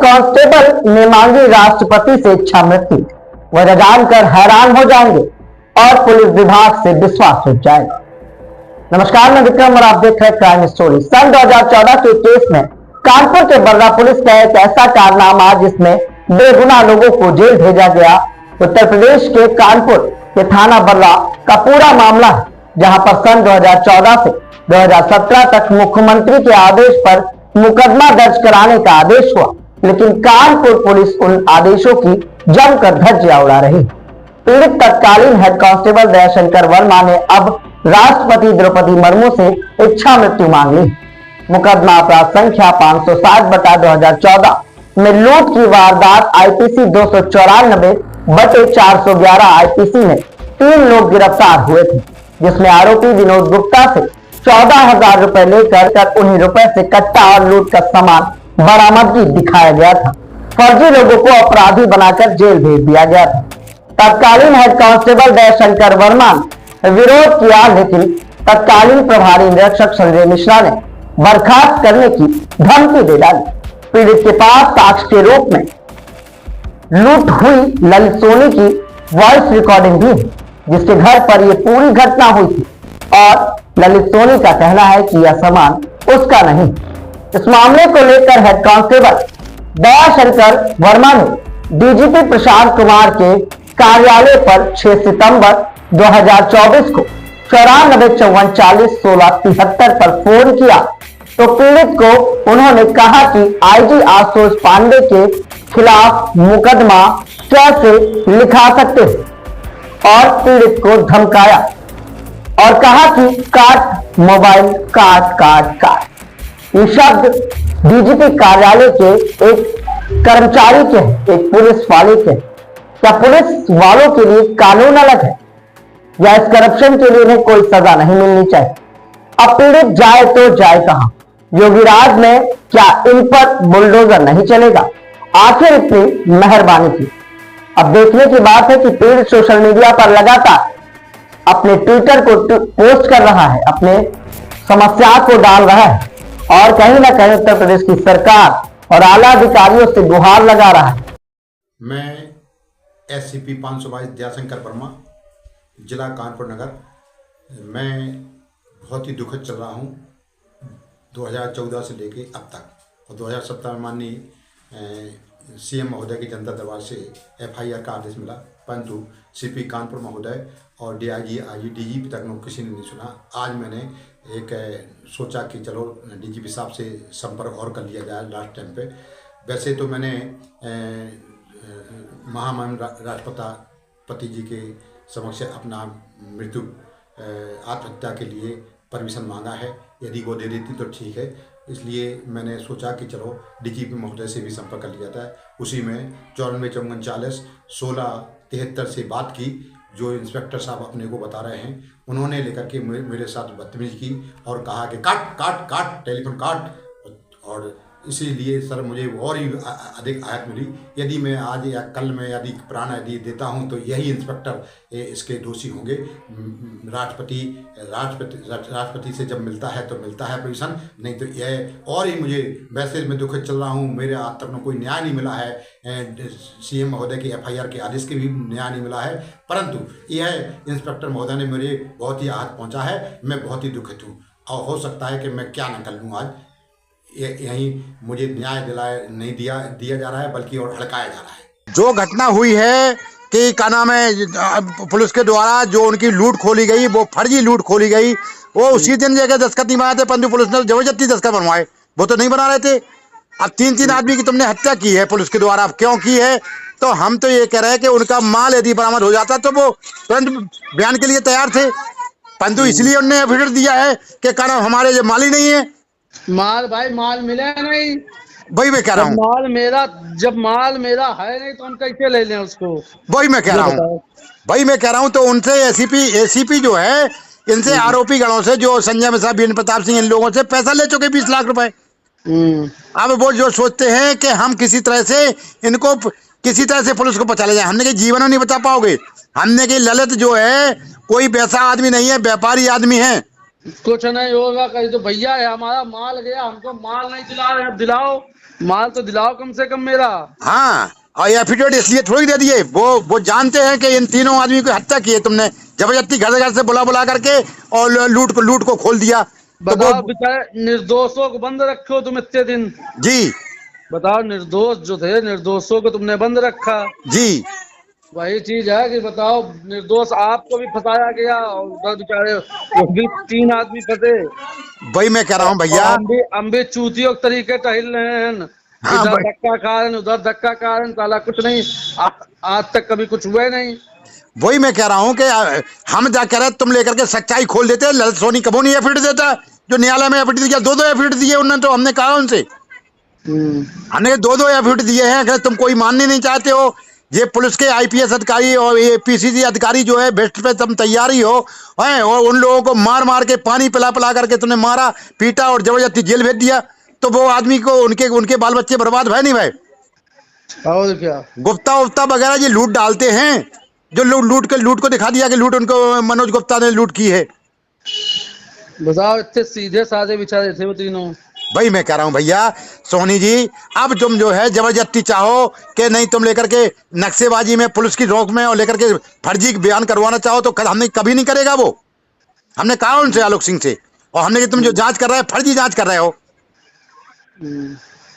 Constable ने मांगी राष्ट्रपति से इच्छा मृत्यु। वह जानकर हैरान हो जाएंगे और पुलिस विभाग से विश्वास उठ जाएगा। नमस्कार, मैं विक्रम और आप देख रहे हैं क्राइम स्टोरी। सन 2014 के केस में कानपुर के बर्रा पुलिस का एक ऐसा कारनामा जिसमें बेगुनाह लोगों को जेल भेजा गया। उत्तर प्रदेश के कानपुर के थाना बर्रा का पूरा मामला है, जहां पर सन 2014 से 2017 तक मुख्यमंत्री के आदेश पर मुकदमा दर्ज कराने का आदेश हुआ, लेकिन कानपुर पुलिस उन आदेशों की जमकर धज्जियां उड़ा रही। पीड़ित तत्कालीन हेड कांस्टेबल दयाशंकर वर्मा ने अब राष्ट्रपति द्रौपदी मुर्मू से इच्छा मृत्यु मांग ली। मुकदमा अपराध संख्या 560/2014 में लूट की वारदात आईपीसी 294/411 आईपीसी में 3 लोग गिरफ्तार हुए थे, जिसमें आरोपी विनोद गुप्ता से 14,000 रुपए लेकर उन्हीं रुपए से कट्टा और लूट का सामान बरामदगी दिखाया गया था। फर्जी लोगों को अपराधी बनाकर जेल भेज दिया गया था। तत्कालीन हेड कांस्टेबल दयाशंकर वर्मा ने विरोध किया, लेकिन तत्कालीन प्रभारी निरीक्षक संजय मिश्रा ने बर्खास्त करने की धमकी दे डाली। पीड़ित के पास साक्ष्य के रूप में लूट हुई ललित सोनी की वॉइस रिकॉर्डिंग भी है, जिसके घर पर यह पूरी घटना हुई थी और ललित सोनी का कहना है कि यह सामान उसका नहीं। इस मामले को लेकर हेड कांस्टेबल दयाशंकर वर्मा ने डीजीपी प्रशांत कुमार के कार्यालय पर 6 सितंबर 2024 को 9454401673 पर फोन किया, तो पीड़ित को उन्होंने कहा कि आईजी आशुतोष पांडे के खिलाफ मुकदमा कैसे लिखा सकते हैं और पीड़ित को धमकाया और कहा कि काट मोबाइल, काट काट काट। ये शब्द डीजीपी कार्यालय के एक कर्मचारी के हैं, एक पुलिस वाले के। क्या पुलिस वालों के लिए कानून अलग है या इस करप्शन के लिए उन्हें कोई सजा नहीं मिलनी चाहिए? अब पीड़ित जाए तो जाए कहां? योगीराज में क्या इन पर बुलडोजर नहीं चलेगा? आखिर इतनी मेहरबानी की। अब देखने की बात है कि पीड़ित सोशल मीडिया पर लगातार अपने ट्विटर को पोस्ट कर रहा है, अपने समस्या को डाल रहा है और कहीं ना कहीं उत्तर प्रदेश की सरकार और आला अधिकारियों से गुहार लगा रहा है। मैं SCP 522 दयाशंकर वर्मा, जिला कानपुर नगर। मैं बहुत ही दुखद चल रहा हूँ 2014 से लेके अब तक, और 2017 में माननीय CM महोदय की जनता दरबार से FIR का आदेश मिला, परंतु CP कानपुर महोदय और DIG DGP तक किसी ने नहीं सुना। आज मैंने एक सोचा कि चलो DGP साहब से संपर्क और कर लिया जाए लास्ट टाइम पे। वैसे तो मैंने महामहिम राष्ट्रपति जी के समक्ष अपना मृत्यु आत्महत्या के लिए परमिशन मांगा है, यदि वो दे देती तो ठीक है। इसलिए मैंने सोचा कि चलो DGP महोदय से भी संपर्क कर लिया जाता है। उसी में 9454401673 से बात की, जो इंस्पेक्टर साहब अपने को बता रहे हैं, उन्होंने लेकर के मेरे साथ बदतमीजी की और कहा कि काट काट काट टेलीफोन काट। और इसीलिए सर मुझे और ही अधिक आहत मिली। यदि मैं आज या कल में यदि प्राण यदि देता हूं तो यही इंस्पेक्टर इसके दोषी होंगे। राष्ट्रपति से जब मिलता है तो मिलता है परमिशन, नहीं तो यह और ही मुझे, वैसे मैं दुखद चल रहा हूं, मेरे आज तक कोई न्याय नहीं मिला है। CM महोदय के FIR के आदेश के भी न्याय नहीं मिला है, परंतु यह इंस्पेक्टर महोदय ने मुझे बहुत ही आहत पहुँचा है। मैं बहुत ही दुखित हूँ और हो सकता है कि मैं क्या न कर लूँ। आज यही मुझे न्याय नहीं दिया जा रहा है, बल्कि और हड़काया जा रहा है। जो घटना हुई है कि क्या नाम है, पुलिस के द्वारा जो उनकी लूट खोली गई, वो फर्जी लूट खोली गई, वो उसी दिन जगह दस्तखत नहीं बनाए थे, परंतु पुलिस ने जबरदस्ती दस्तखत बनवाए, वो तो नहीं बना रहे थे। अब 3 आदमी की तुमने हत्या की है पुलिस के द्वारा, अब क्यों की है? तो हम तो ये कह रहे हैं कि उनका माल यदि बरामद हो जाता तो वो तुरंत बयान के लिए तैयार थे, परंतु इसलिए उन्होंने एफिडेविट दिया है कि क्या नाम हमारे जो माल ही नहीं है। माल भाई माल मिला नहीं, वही मैं कह रहा हूँ। जब माल मेरा है नहीं तो हम कैसे ले लें उसको? वही मैं कह रहा हूँ। तो उनसे ACP जो है, इनसे आरोपी गणों से, जो संजय मिश्रा, वीरेंद्र प्रताप सिंह, इन लोगों से पैसा ले चुके 20 लाख रुपए। अब वो जो सोचते हैं कि हम किसी तरह से इनको पुलिस को बचा ले जाए, हमने के जीवन में नहीं बचा पाओगे। हमने के ललित जो है कोई वैसा आदमी नहीं है, व्यापारी आदमी है। कुछ नहीं होगा, कहीं तो भैया है हमारा माल गया, हमको माल नहीं दिला रहे, अब दिलाओ, माल तो दिलाओ कम से कम मेरा। हाँ, और एफिडेविट इसलिए थोड़ी दे दिए, वो जानते हैं कि इन तीनों आदमी की हत्या की है तुमने, जबरदस्ती घर घर से बुला बुला करके, और लूट को खोल दिया। तो वो बताओ बेचारे निर्दोषों को बंद रखो तुम इतने दिन। जी बताओ, निर्दोष जो थे, निर्दोषों को तुमने बंद रखा। जी वही चीज है कि बताओ, निर्दोष आपको भी फंसाया गया और उधर बेचारे वो भी 3 आदमी फंसे। वही मैं कह रहा हूँ और भैया। हम भी चूतियों के तरीके टहल रहे हैं, हाँ इधर भाई, धक्का खा रहे हैं, उधर धक्का खा रहे हैं, साला कुछ नहीं। आज तक कभी कुछ हुआ ही नहीं। वही मैं कह रहा हूँ कि हम जा कह रहे तुम लेकर के सच्चाई खोल देते। ललित सोनी कबो नहीं एफिडेविट देता, जो न्यायालय में एफिडेविट दिया, 2 एफिडेविट दिए उन्होंने, तो हमने कहा उनसे, हमने 2 एफिडेविट दिए हैं। अगर तुम कोई मानने नहीं चाहते हो, ये पुलिस के आईपीएस अधिकारी और ये पीसीसी अधिकारी जो है बेस्ट पे तुम तैयार ही हो हैं, और उन लोगों को मार मार के पानी पिला पिला करके तुमने मारा पीटा और जबरदस्ती जेल भेज दिया, तो वो आदमी को उनके उनके बाल बच्चे बर्बाद भय नहीं भाई। और क्या। गुप्ता उप्ता वगैरह ये लूट डालते हैं, जो लूट को दिखा दिया कि लूट उनको मनोज गुप्ता ने लूट की है। बताओ, इतने सीधे साधे बेचारे थे वो तीनों। भाई मैं कह रहा हूं भैया सोनी जी, अब तुम जो है जबरदस्ती चाहो कि नहीं, तुम लेकर के नक्शेबाजी में पुलिस की रोक में और लेकर के फर्जी बयान करवाना चाहो, तो हमने कभी नहीं करेगा वो। हमने कहा उनसे, आलोक सिंह से, और हमने कि तुम जो जांच कर रहे हो फर्जी जांच कर रहे हो।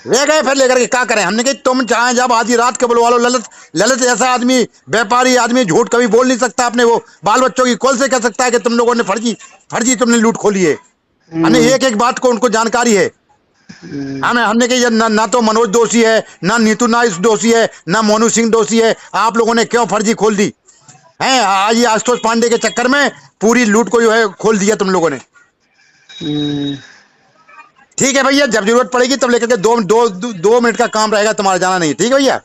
ले गए फिर लेकर के क्या करें, हमने कि तुम चाहे जब आधी रात के बुलवा लो। ललित ललित ऐसा आदमी, व्यापारी आदमी, झूठ कभी बोल नहीं सकता अपने वो बाल बच्चों की कॉल से कह सकता है कि तुम लोगों ने फर्जी तुमने लूट खोली है। हमने एक एक बात को उनको जानकारी है। हमने कही ना तो मनोज दोषी है, ना नीतू नाइस दोषी है, ना मोनू सिंह दोषी है, आप लोगों ने क्यों फर्जी खोल दी है। आज ये आशुतोष पांडे के चक्कर में पूरी लूट को जो है खोल दिया तुम लोगों ने। ठीक है भैया, जब जरूरत पड़ेगी तब लेकर के 2 मिनट का काम रहेगा, तुम्हारा जाना नहीं। ठीक है भैया,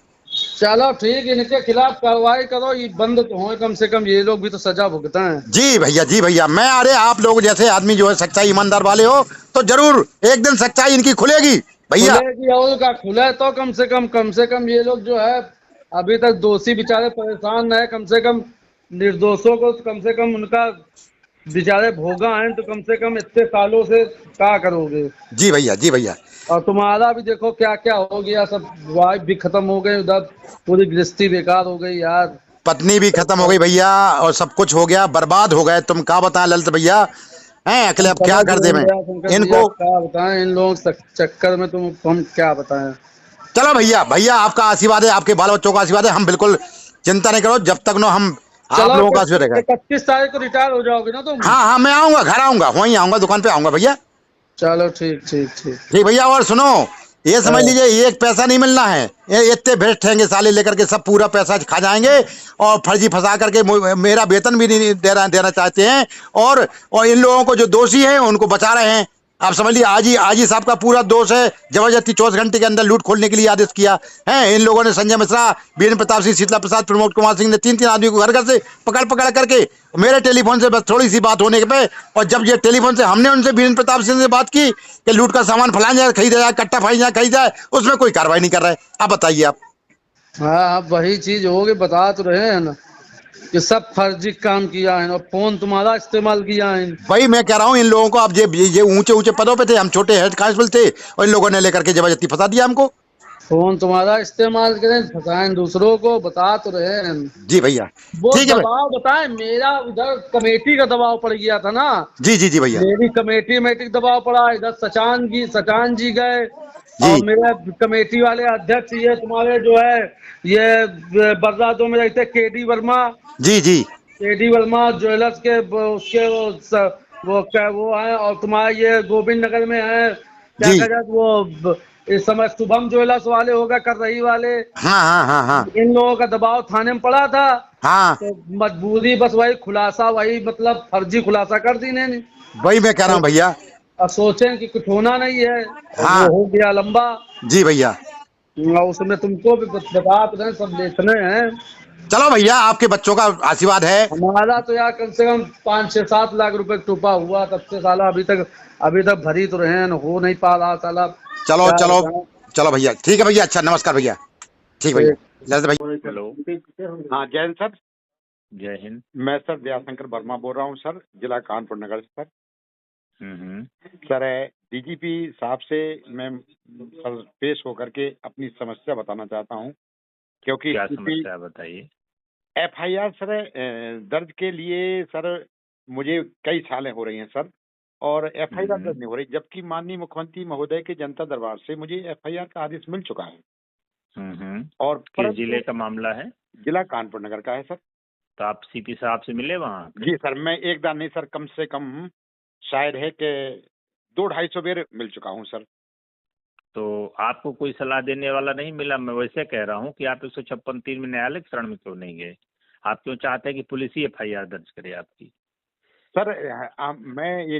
चलो ठीक है, इनके खिलाफ कार्रवाई करो, ये बंद तो हो कम से कम, ये लोग भी तो सजा भुगता है। जी भैया, जी भैया। मैं अरे आप लोग जैसे आदमी जो है सच्चाई ईमानदार वाले हो, तो जरूर एक दिन सच्चाई इनकी खुलेगी भैया। खुलेगी, और का खुले तो कम से कम ये लोग जो है अभी तक दोषी बेचारे परेशान रहे, कम से कम निर्दोषों को कम से कम उनका बेचारे भोगा है, तो कम से कम इतने सालों से क्या करोगे। जी भैया, जी भैया। और तुम्हारा भी देखो क्या क्या हो गया, सब वाइफ भी खत्म हो गई, उधर पूरी गृहस्थी बेकार हो गई यार। पत्नी भी खत्म हो गई भैया, और सब कुछ हो गया, बर्बाद हो गए। तुम क्या बताएं ललित भैया, हैं अकेले, अब क्या कर दे मैं इनको। क्या बताएं इन लोगों के चक्कर में, तुम हम क्या बताएं। चलो भैया, भैया आपका आशीर्वाद है, आपके बाल बच्चों का आशीर्वाद है, हम बिल्कुल चिंता नहीं करो, जब तक नो हम आप चलो, लोगों का आशीर्वाद रहेगा। 31 तारीख को रिटायर हो जाओगे ना तुम। हाँ हाँ, मैं आऊंगा, घर आऊंगा, वहीं आऊंगा, दुकान पे आऊंगा भैया। चलो ठीक ठीक ठीक। ठीक भैया, और सुनो, ये समझ लीजिए एक पैसा नहीं मिलना है, ये इतने भेस्ट रहेंगे साले लेकर के, सब पूरा पैसा खा जाएंगे, और फर्जी फंसा करके मेरा वेतन भी नहीं देना चाहते हैं, और इन लोगों को जो दोषी हैं उनको बचा रहे हैं। आप समझ लीजिए आज ही साहब का पूरा दोष है, जबरदस्ती 24 घंटे के अंदर लूट खोलने के लिए आदेश किया है। इन लोगों ने संजय मिश्रा, वीरेंद्र प्रताप सिंह, शीतला प्रसाद, प्रमोद कुमार सिंह ने 3 आदमी को घर घर से पकड़ करके, मेरे टेलीफोन से बस थोड़ी सी बात होने के पे, और जब ये टेलीफोन से हमने उनसे वीरेंद्र प्रताप सिंह से बात की कि लूट का सामान फलाना जाए खरीदा जाए, कट्टा फाई जाए खरीदा जाए, उसमें कोई कार्रवाई नहीं कर रहा है। आप बताइए आप। हाँ, अब वही चीज होगी, बता तो रहे हैं ना कि सब फर्जी काम किया है और फोन तुम्हारा इस्तेमाल किया है। भाई मैं कह रहा हूँ इन लोगों को, अब ये ऊंचे ऊंचे पदों पे थे, हम छोटे हेड कांस्टेबल थे, और इन लोगों ने लेकर के जबरदस्ती फंसा दिया हमको। फोन तुम्हारा इस्तेमाल करें, फंसाएं दूसरों को, बता तो रहे हैं। जी भैया, वो ठीक है दबाव बताएं, मेरा उधर कमेटी का दबाव पड़ गया था ना। जी जी जी भैया, मेरी कमेटी में दबाव पड़ा, इधर सचान जी गए, जी और मेरे कमेटी वाले अध्यक्ष ये तुम्हारे जो है ये बरसातों में रहते केडी वर्मा। जी जी केडी वर्मा ज्वेलर्स के उसके वो है, और तुम्हारा ये गोविंद नगर में है, क्या जी। कहते हैं वो इस समय शुभम ज्वेलर्स वाले होगा, कर रही वाले। हाँ हाँ हाँ हाँ इन लोगों का दबाव थाने में पड़ा था, हाँ, तो मजबूरी बस वही खुलासा, वही मतलब फर्जी खुलासा कर दी ने। वही मैं कह रहा हूँ भैया। अब सोचें कि कुछ होना नहीं है, हाँ। वो हो गया लंबा। जी भैया, और उसमें तुमको भी बता रहे, सब देखने हैं। चलो भैया, आपके बच्चों का आशीर्वाद है। हमारा तो यार कम से कम 5-6-7 लाख रुपए टूपा हुआ, तब से साला अभी तक भरी तो रहे हैं, हो नहीं पा रहा साला। चलो क्या चलो बताएं? चलो भैया, ठीक है भैया, अच्छा नमस्कार भैया। ठीक भैया, ललित भैया। हेलो। हाँ, जय हिंद सर। जय हिंद। मैं सर दयाशंकर वर्मा बोल रहा हूँ सर, जिला कानपुर नगर से सर। सर डीजीपी साहब से मैं सर पेश होकर के अपनी समस्या बताना चाहता हूं, क्योंकि क्या समस्या बताइए। एफआईआर सर दर्ज के लिए सर मुझे कई सालें हो रही हैं सर, और एफआईआर दर्ज नहीं हो रही, जबकि माननीय मुख्यमंत्री महोदय के जनता दरबार से मुझे एफआईआर का आदेश मिल चुका है। और किस जिले का मामला है? जिला कानपुर नगर का है सर। तो आप सीपी साहब से मिले वहाँ? जी सर, मैं एक बार नहीं सर, कम से कम शायद है कि 200-250 बार मिल चुका हूँ सर। तो आपको कोई सलाह देने वाला नहीं मिला? मैं वैसे कह रहा हूँ कि आप 156(3) में न्यायालय के शरण में क्यों नहीं गए? आप क्यों चाहते हैं कि पुलिस ही एफआईआर दर्ज करे आपकी? सर मैं ये